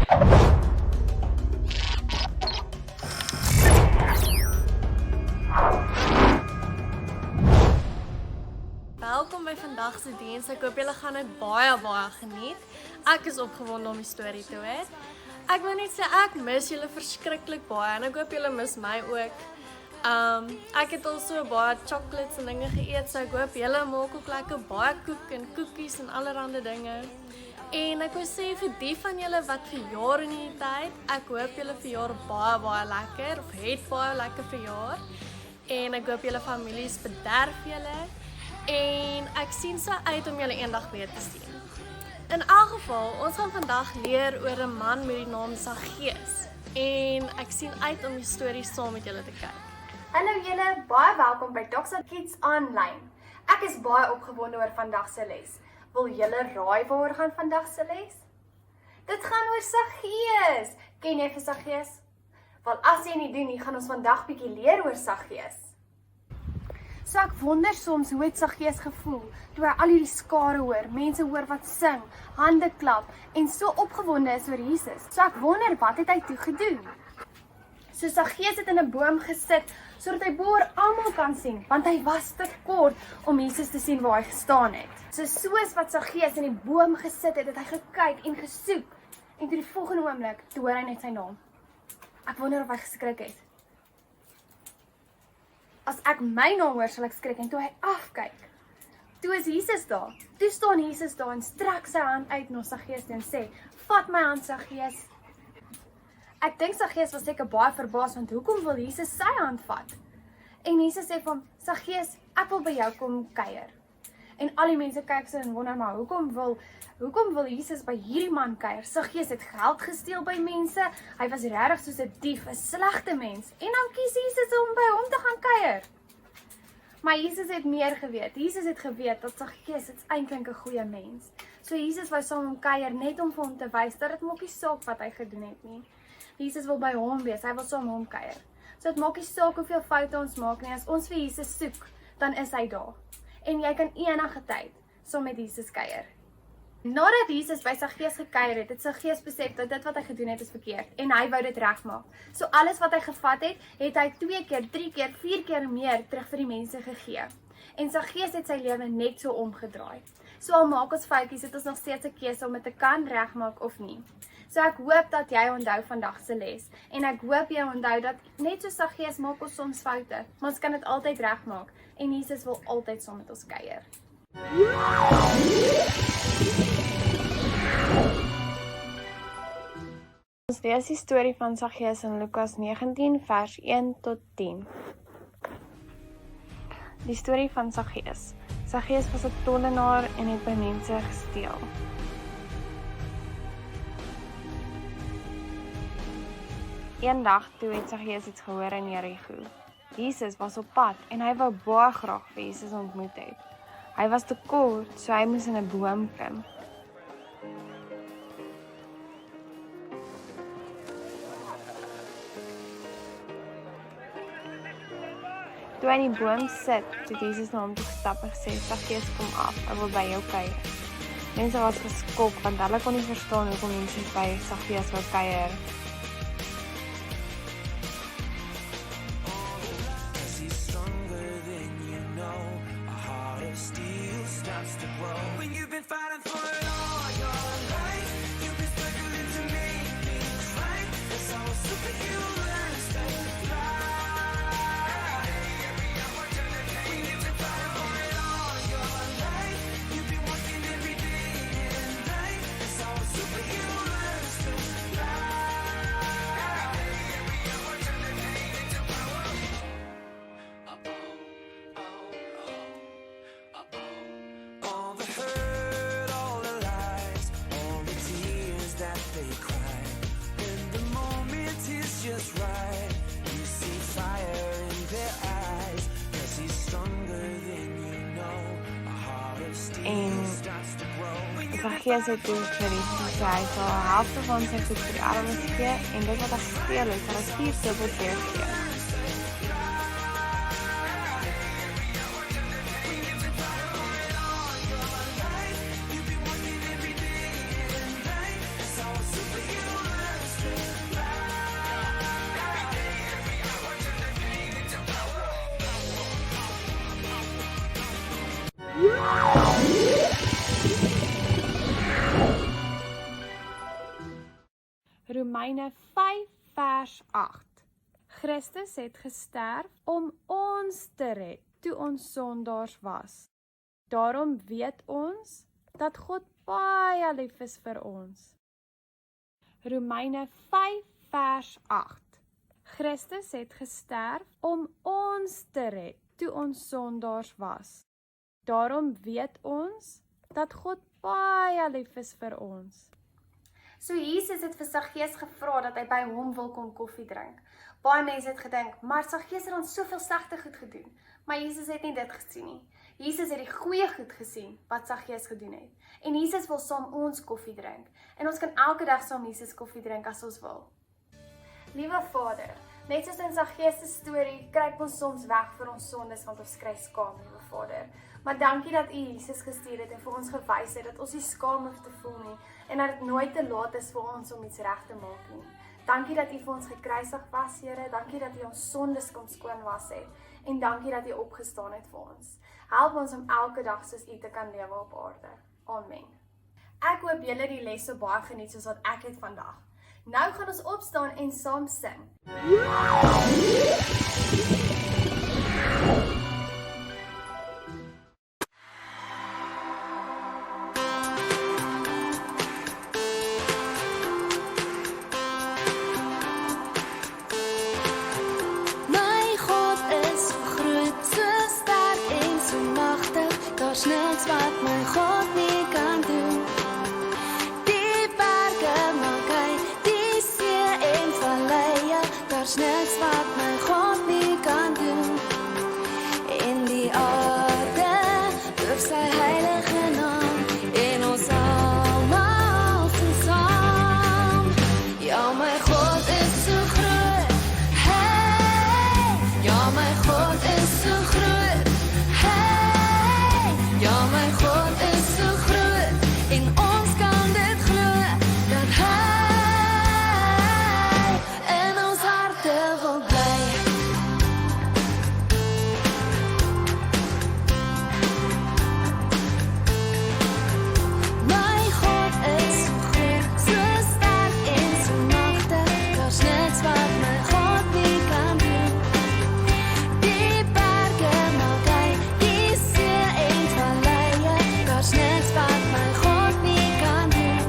Welkom by vandag se diens. Ek hoop julle gaan dit baie geniet. Ek is opgewonde om die storie te hoor. Ek wil net sê ek mis julle verskriklik baie en ek hoop julle mis my ook. Ek het al so baie chocolates en dinge geëet, so ek hoop julle maak ook lekker baie koek en koekies en allerlei dinge. En ek wil sê vir die van julle wat verjaar in hierdie tyd, ek hoop julle verjaar baie lekker of het baie lekker verjaar. En ek hoop julle families bederf julle. En ek sien so uit om julle eendag weer te sien. In elk geval, ons gaan vandag leer oor 'n man met die naam Saggeus. En ek sien uit om die storie saam met julle te kyk. Hallo julle, baie welkom by Doxa Kids Online. Ek is baie opgewonde oor vandag se les. Wil julle raai waaroor gaan vandag se les? Dit gaan oor Saggeus. Ken jy vir Saggeus? Wel, as jy nie doen nie, gaan ons vandag bietjie leer oor Saggeus. So ek wonder soms hoe het Saggeus gevoel toe hy al hierdie skare hoor, mense hoor wat sing, hande klap en so opgewonde is oor Jesus. So ek wonder wat het hy toe gedoen? So Saggeus het in 'n boom gesit sodat hy boor almal kan sien, want hy was te kort om Jesus te sien waar hy gestaan het. So soos wat Saggeus in die boom gesit het, het hy gekyk en gesoek en toe die volgende oomblik toe hoor hy net sy naam. Ek wonder of hy geskrik het. As ek my naam hoor, sal ek skrik en toe hy afkyk. Toe is Jesus daar. Toe staan Jesus daar en strek sy hand uit na Saggeus en sê, "Vat my hand, Saggeus." Ek dink Saggeus was seker baie verbaas want hoekom wil Jesus sy hand vat? En Jesus sê van, "Saggeus, ek wil by jou kom kuier." En al die mense kyk so en wonder maar hoekom wil Jesus by hierdie man kuier? Saggeus het geld gesteel by mense. Hy was regtig soos 'n dief, 'n slegte mens. En dan kies Jesus om by hom te gaan kuier. Maar Jesus het meer geweet. Jesus het geweet dat Saggeus eintlik 'n goeie mens. So Jesus wou saam met hom kuier net om vir hom te wys dat dit maak nie saak wat hy gedoen het nie. Jesus wil by hom wees. Hy wil saam met hom kuier. So dit maak nie saak hoeveel foute ons maak nie. As ons vir Jesus soek, dan is hy daar. En jy kan enige tyd saam met Jesus kuier. Nadat Jesus by Saggeus gekuier het, het Saggeus besef dat dit wat hy gedoen het is verkeerd en hy wou dit regmaak. So alles wat hy gevat het, het hy 2 keer, 3 keer, 4 keer meer terug vir die mense gegee. En Saggeus het sy lewe net so omgedraai. So al maak ons foutjies, het ons nog steeds 'n keuse om dit te kan regmaak of nie. So ek hoop dat jy onthou vandag se les en ek hoop jy onthou dat net so Saggeus maak ons soms foute, maar ons kan dit altyd regmaak en Jesus wil altyd saam met ons kuier. Ons lees die storie van Saggeus in Lukas 19 vers 1 tot 10. Die storie van Saggeus. Saggeus was 'n tollenaar en het by mense gesteel. Eendag toe het Saggeus iets gehoor in Jerigo. Jesus was op pad en hy wou baie graag vir Jesus ontmoet het. Hy was te kort, so hy moes in 'n boom klim. Toe hy in die boom sit, het Jesus na hom toe gestap en gesê, "Saggeus, kom af, ek wil by jou kuier." Mense was geskok want hulle kon nie verstaan hoekom mense by Saggeus wou kuier. En Saggeus het toe vir Jesus gesê, hy sal die helfte van sy goed vir die armes gee, en dit wat hy gesteel het, sal hy 4 dubbel keer gee. Romeine 5 vers 8. Christus het gesterf om ons te red, toe ons sondaars was. Daarom weet ons dat God baie lief is vir ons. Romeine 5 vers 8. Christus het gesterf om ons te red, toe ons sondaars was. Daarom weet ons dat God baie lief is vir ons. So Jesus het vir Saggeus gevra dat hy by hom wil kom koffie drink. Baie mense het gedink, maar Saggeus het ons soveel slegte goed gedoen. Maar Jesus het nie dit gesien nie. Jesus het die goeie goed gesien wat Saggeus gedoen het. En Jesus wil saam ons koffie drink. En ons kan elke dag saam Jesus koffie drink as ons wil. Liewe Vader, net soos in Saggeus se storie, kruip ons soms weg vir ons sondes want ons kry skaam, liewe Vader. Maar dankie dat U Jesus gestuur het en vir ons gewys het dat ons nie skaam hoef te voel nie en dat dit nooit te laat is vir ons om iets reg te maak nie. Dankie dat U vir ons gekruisig was, Here. Dankie dat U ons sondes kom skoon was het en dankie dat U opgestaan het vir ons. Help ons om elke dag soos U te kan lewe op aarde. Amen. Ek hoop julle die les so baie geniet soos wat ek het vandag. Nou gaan ons opstaan en saam sing. My God is so groot, so sterk en so magtig. Daar's niks wat my God nie kan doen. Die berge maak hy, die see en valleie. Daar's niks wat my God nie kan doen. In die aarde loof sy heilige naam en ons almal sing saam. Ja, my God is so groot. Hey, ja, my God is so groot. Hey, ja, my God is so groot. En ons kan dit glo dat hy in ons harte wil bly. My God is so groot, so sterk en so magtig. Daar's niks wat my God nie kan doen. Die berge maak hy, die see en valleie. Daar's niks wat my God nie kan doen.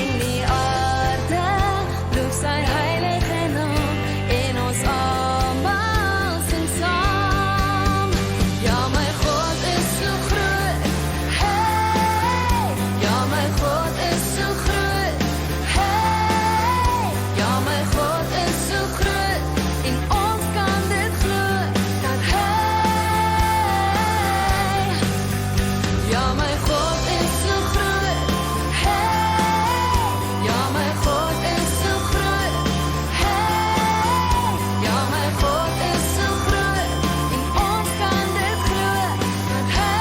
In die aarde loof sy heilige naam en ons almal sing saam. Ja, my God is so groot. Hey, ja, my God is so groot. Hey, ja, my God is so groot. En ons kan dit glo dat hy, ja, my God is so groot. Hey, ja, my God is so groot. Hey, ja, my God is so groot. En ons kan dit glo dat hy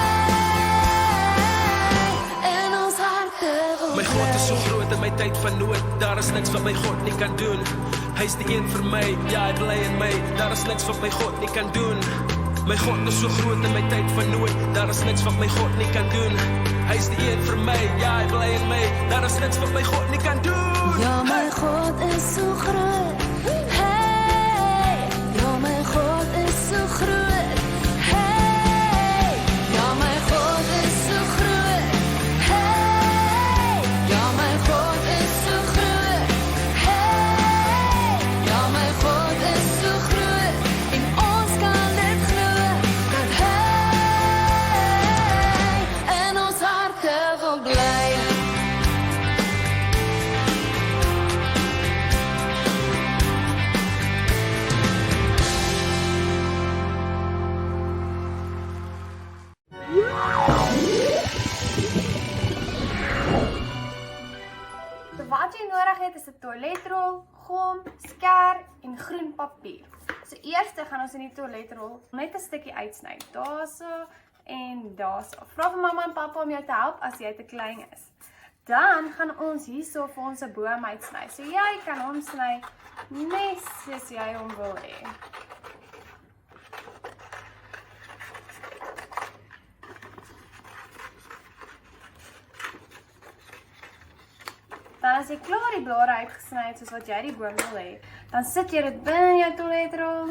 in ons harte wil My God is so groot in my tyd van nood. Daar is niks wat my God nie kan doen. Hy is die een vir my, ja, hy bly in my. Daar is niks wat my God nie kan doen. My God is so groot in my tyd van nood. Daar is niks wat my God nie kan doen. Hy is die een vir my, ja, hy bly in my. Daar is niks wat my God nie kan doen. Ja, my God is so groot. Hey, ja, my God is so groot. Hey, ja, my God is so groot. Hey, ja, my God is so groot. Hey, ja, my God is so groot. En ons kan dit glo dat hy in ons harte wil bly. So wat jy nodig het is 'n toiletrol, gom, skêr en groen papier. So eers gaan ons in die toiletrol net 'n stukkie uitsny. Daarso en daarso. Vra vir mamma en pappa om jou te help as jy te klein is. Dan gaan ons hierso vir ons 'n boom uitsny. So jy kan hom sny net soos jy hom wil hê. Dan as jy klaar die blare uitgesny soos wat jy die boom wil hê, dan sit jy dit binne in jou toiletrol.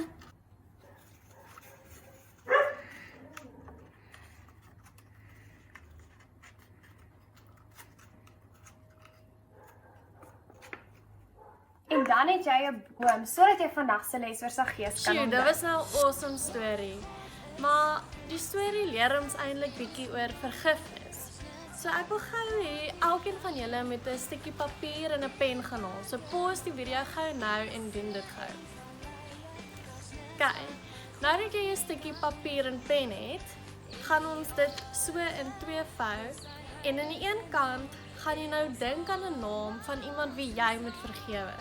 En dan het jy 'n boom sodat jy vandag se les oor Saggees kan Sjoe, dit onthou. was nou 'n awesome storie. Maar die storie leer ons eintlik bietjie oor vergifnis. So ek wil gou hê elkeen van julle moet 'n stukkie papier en 'n pen gaan haal. So pause die video gou nou en doen dit gou. Okay. Nou dat jy 'n stukkie papier en pen het, gaan ons dit so in twee vou en aan die een kant gaan jy nou dink aan 'n naam van iemand wie jy moet vergewe.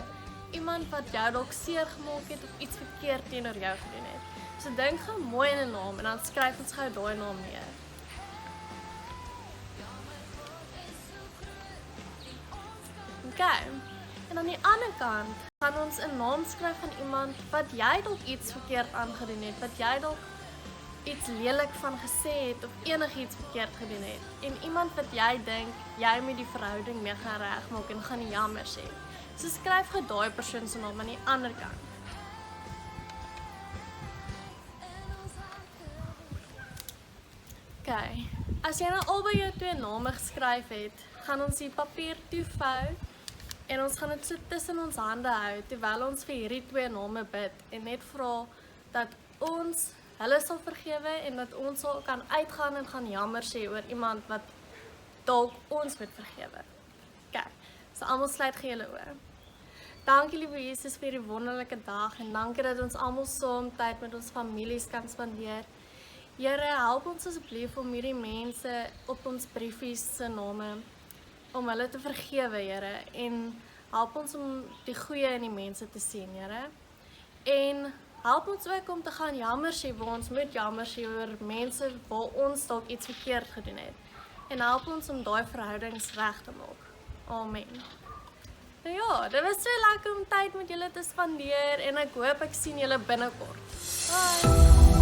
Iemand wat jou dalk seer gemaak het of iets verkeerd teenoor jou gedoen het. So dink gou mooi in 'n naam en dan skryf ons gou daai naam neer. Okay. En aan die ander kant gaan ons 'n naam skryf van iemand wat jy dalk iets verkeerd aangedoen het, wat jy dalk iets lelik van gesê het of enigiets verkeerd gedoen het. En iemand wat jy dink jy moet die verhouding mee gaan regmaak en gaan jammer sê. So skryf gou daai persoon se naam aan die ander kant. Okay. As jy nou albei jou twee name geskryf het, gaan ons die papier toevou en ons gaan dit so tussen ons hande hou terwyl ons vir hierdie twee name bid en net vra dat ons hulle sal vergewe en dat ons sal kan uitgaan en gaan jammer sê oor iemand wat dalk ons moet vergewe. Okay. So almal sluit gee julle oë. Dankie liewe Jesus vir hierdie wonderlike dag en dankie dat ons almal saam tyd met ons families kan spandeer. Here, help ons asseblief om hierdie mense op ons briefies se name om hulle te vergewe, Here, en help ons om die goeie in die mense te sien, Here. En help ons ook om te gaan jammer sê waar ons moet jammer sê oor mense waar ons dalk iets verkeerd gedoen het. En help ons om daai verhoudings reg te maak. Amen. Nou ja, dit was so lekker om tyd met julle te spandeer en ek hoop ek sien julle binnekort. Bye!